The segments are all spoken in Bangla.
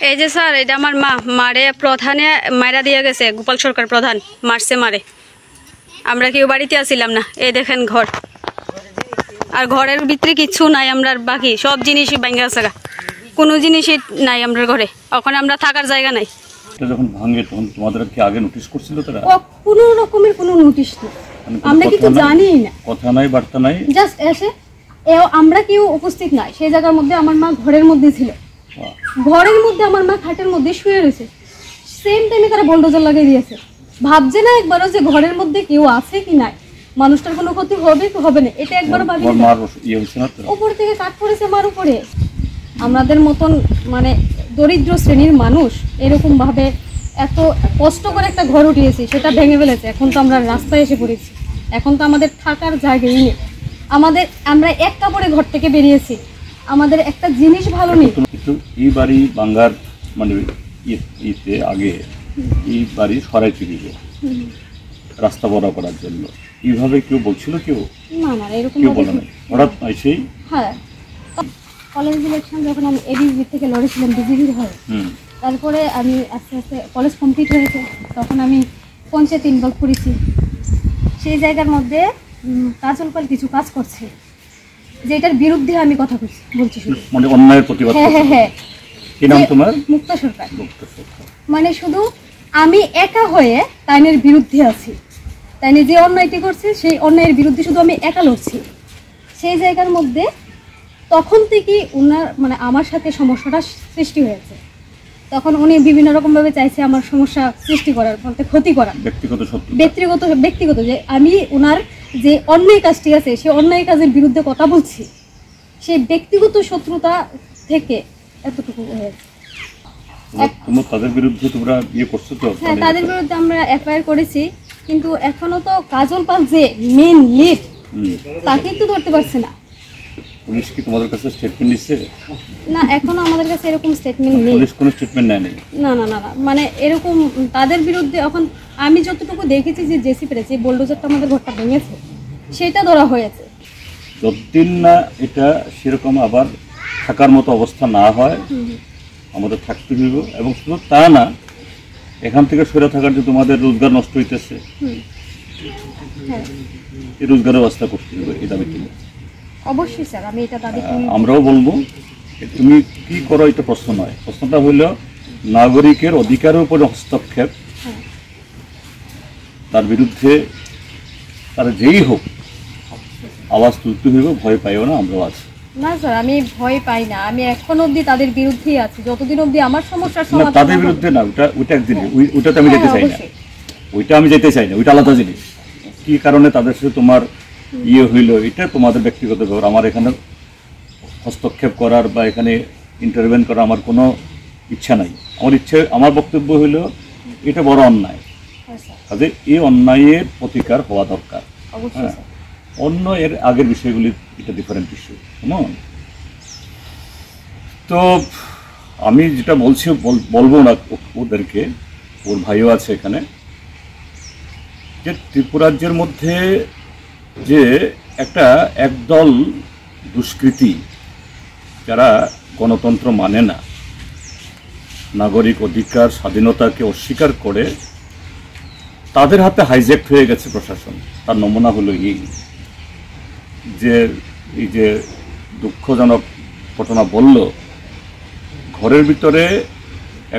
এই যে স্যার, এটা আমার মা, মারে প্রধানে মায়েরা দিয়ে গেছে, গোপাল সরকার প্রধান মারছে মারে। আমরা কেউ বাড়িতে আসছিলাম না। এই দেখেন ঘর, আর ঘরের ভিতরে কিচ্ছু নাই, আমরা বাকি সব জিনিসই ভাঙা আছে, কোনো জিনিসই নাই আমরা ঘরে। ওখানে আমরা থাকার জায়গা নাই। যখন ভাঙে তখন তোমাদের কি আগে নোটিশ করছিল তারা? কোনো রকমের কোনো নোটিশ নেই, আমরা কিছু জানি না, কথা নাই বার্তা নাই, জাস্ট এসে আমরা কেউ উপস্থিত নাই সেই জায়গার মধ্যে। আমার মা ঘরের মধ্যে ছিল, ঘরের মধ্যে আমার মা খাটের মধ্যে শুয়ে রয়েছে। সেম টাইমে তারা বুলডোজার লাগিয়ে দিয়েছে। ভাবছে না একবারও যে ঘরের মধ্যে কেউ আছে কি নাই, মানুষটার কোনো ক্ষতি হবে কি হবে না, এটা একবারও ভাবি না। উপর থেকে কাট পড়েছে মার উপরে। আমাদের মতন মানে দরিদ্র শ্রেণীর মানুষ এরকম ভাবে এত কষ্ট করে একটা ঘর উঠিয়েছি, সেটা ভেঙে ফেলেছে। এখন তো আমরা রাস্তায় এসে পড়েছি, এখন তো আমাদের থাকার জায়গাই নেই। আমরা এক কাপড়ে ঘর থেকে বেরিয়েছি, আমাদের একটা জিনিস ভালো নেই। এই বাড়ি বাঙ্গার মানে ইতে আগে এই বাড়ি সরাইতে দিবে রাস্তা বড় করার জন্য, এইভাবে কেউ বলছিল? কেউ না না, এরকম কেউ বলে নাই, হঠাৎ এসেই। হ্যাঁ, কলেজ ইলেকশন যখন আমি এবিবি থেকে লড়েছিলাম বিজেপির হয়ে, তারপরে আমি আস্তে আস্তে কলেজ কমপ্লিট হয়েছে, তখন আমি পঞ্চায়েত ইনভলভ করেছি। সেই জায়গার মধ্যে কাজল পাল কিছু কাজ করছে, যেটার বিরুদ্ধে আমি কথা বলছি, মানে অন্যায়ের প্রতিবাদ। হ্যাঁ হ্যাঁ হ্যাঁ। কি নাম তোমার? মুক্তা সরকার। মানে শুধু আমি একা হয়ে তাইনের বিরুদ্ধে আছি, তাইনে যে অন্যায়টি করছে সেই অন্যায়ের বিরুদ্ধে শুধু আমি একা লড়ছি। সেই জায়গার মধ্যে তখন থেকেই ওনার মানে আমার সাথে সমস্যাটা সৃষ্টি হয়েছে। তখন উনি বিভিন্ন রকমভাবে চাইছে আমার সমস্যা সৃষ্টি করার, বলতে ক্ষতি করার, ব্যক্তিগত যে আমি ওনার যে অন্যায় কাজটি আছে সেই অন্যায় কাজের বিরুদ্ধে কথা বলছি, সেই ব্যক্তিগত শত্রুতা থেকে এতটুকু হয়েছে। তাদের বিরুদ্ধে তোমরা ইয়ে করছো তো? হ্যাঁ, তাদের বিরুদ্ধে আমরা এফআইআর করেছি, কিন্তু এখনো তো কাজল পাল যে মেন লিড তাকেই তো ধরতে পারছে না। পুলিশ কি তোমাদের কাছে স্টেটমেন্ট দিচ্ছে? না, এখনো আমাদের কাছে এরকম স্টেটমেন্ট নেই। পুলিশ কোনো স্টেটমেন্ট নেয়নি? না না না, মানে এরকম তাদের বিরুদ্ধে এখন আমি যতটুকু দেখেছি যে জেসি পেরেছে, বোলডোজারটা আমাদের ঘরটা ভেঙেছে, সেটা ধরা হয়েছে। যতদিন না এটা সেরকম আবার থাকার মতো অবস্থা না হয় আমাদের থাকতে হইব। এবং শুধু তা না, এখান থেকে সরে থাকার যে তোমাদের রোজগার নষ্ট হইতেছে, এই রোজগারের ব্যবস্থা করতে হবে, এই দাবি তুমি? অবশ্যই স্যার, আমি এটা দাবি করি। আমরাও বলবো, তুমি কি করো এটা প্রশ্ন নয়, প্রশ্নটা হইল নাগরিকের অধিকারের উপরে হস্তক্ষেপ, তার বিরুদ্ধে তার যেই হোক আওয়াজ তুলতে হইব। ভয় পাইও না, আমরাও আছি। না স্যার, আমি ভয় পাই না, আমি এখন অবধি তাদের বিরুদ্ধেই আছি, যতদিন অবধি আমার সমস্যার সমাধান। তাদের বিরুদ্ধে না, ওইটা একদিন, ওইটাতে আমি যেতে চাই না, ওইটা আলাদা জিনিস। কি কারণে তাদের সাথে তোমার ইয়ে হইল এটা তোমাদের ব্যক্তিগত ব্যাপার। আমার এখানে হস্তক্ষেপ করার বা এখানে ইন্টারভেন করার আমার কোনো ইচ্ছা নাই। আমার বক্তব্য হইল এটা বড় অন্যায়, কাজে এই অন্যায়ের প্রতিকার হওয়া দরকার। হ্যাঁ, অন্য এর আগের বিষয়গুলি এটা ডিফারেন্ট ইস্যু। কেমন? তো আমি যেটা বলছি বলবো না ওদেরকে, ওর ভাইও আছে এখানে, যে ত্রিপুরাজ্যের মধ্যে যে একটা একদল দুষ্কৃতী যারা গণতন্ত্র মানে না, নাগরিক অধিকার স্বাধীনতাকে অস্বীকার করে, তাদের হাতে হাইজ্যাক হয়ে গেছে প্রশাসন। তার নমুনা হলো এই যে দুঃখজনক ঘটনা বলল, ঘরের ভিতরে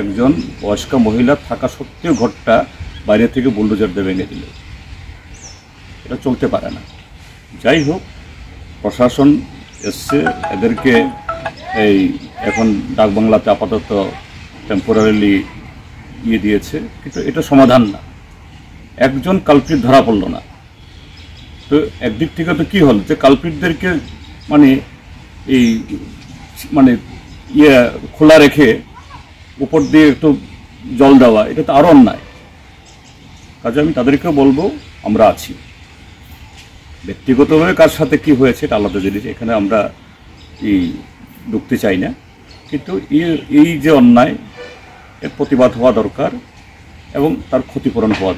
একজন বয়স্কা মহিলা থাকা সত্ত্বেও ঘরটা বাইরে থেকে বুলডোজার দিয়ে ভেঙে দিল। এটা চলতে পারে না। যাই হোক, প্রশাসন এসছে, এদেরকে এই এখন ডাকবাংলাতে আপাতত টেম্পোরারিলি ইয়ে দিয়েছে, কিন্তু এটা সমাধান না। একজন কালপ্রিট ধরা পড়ল না, তো একদিক থেকে তো কী হল যে কালপ্রিটদেরকে মানে এই মানে ইয়ে খোলা রেখে উপর দিয়ে একটু জল দেওয়া, এটা তো আরও অন্যায়। কাজে আমি তাদেরকেও বলবো আমরা আছি। ব্যক্তিগতভাবে কার সাথে কি হয়েছে এটা আলাদা জিনিস, এখানে আমরা এই ঢুকতে চাই না। কিন্তু এই যে অন্যায়, এর প্রতিবাদ হওয়া দরকার এবং তার ক্ষতিপূরণ হওয়া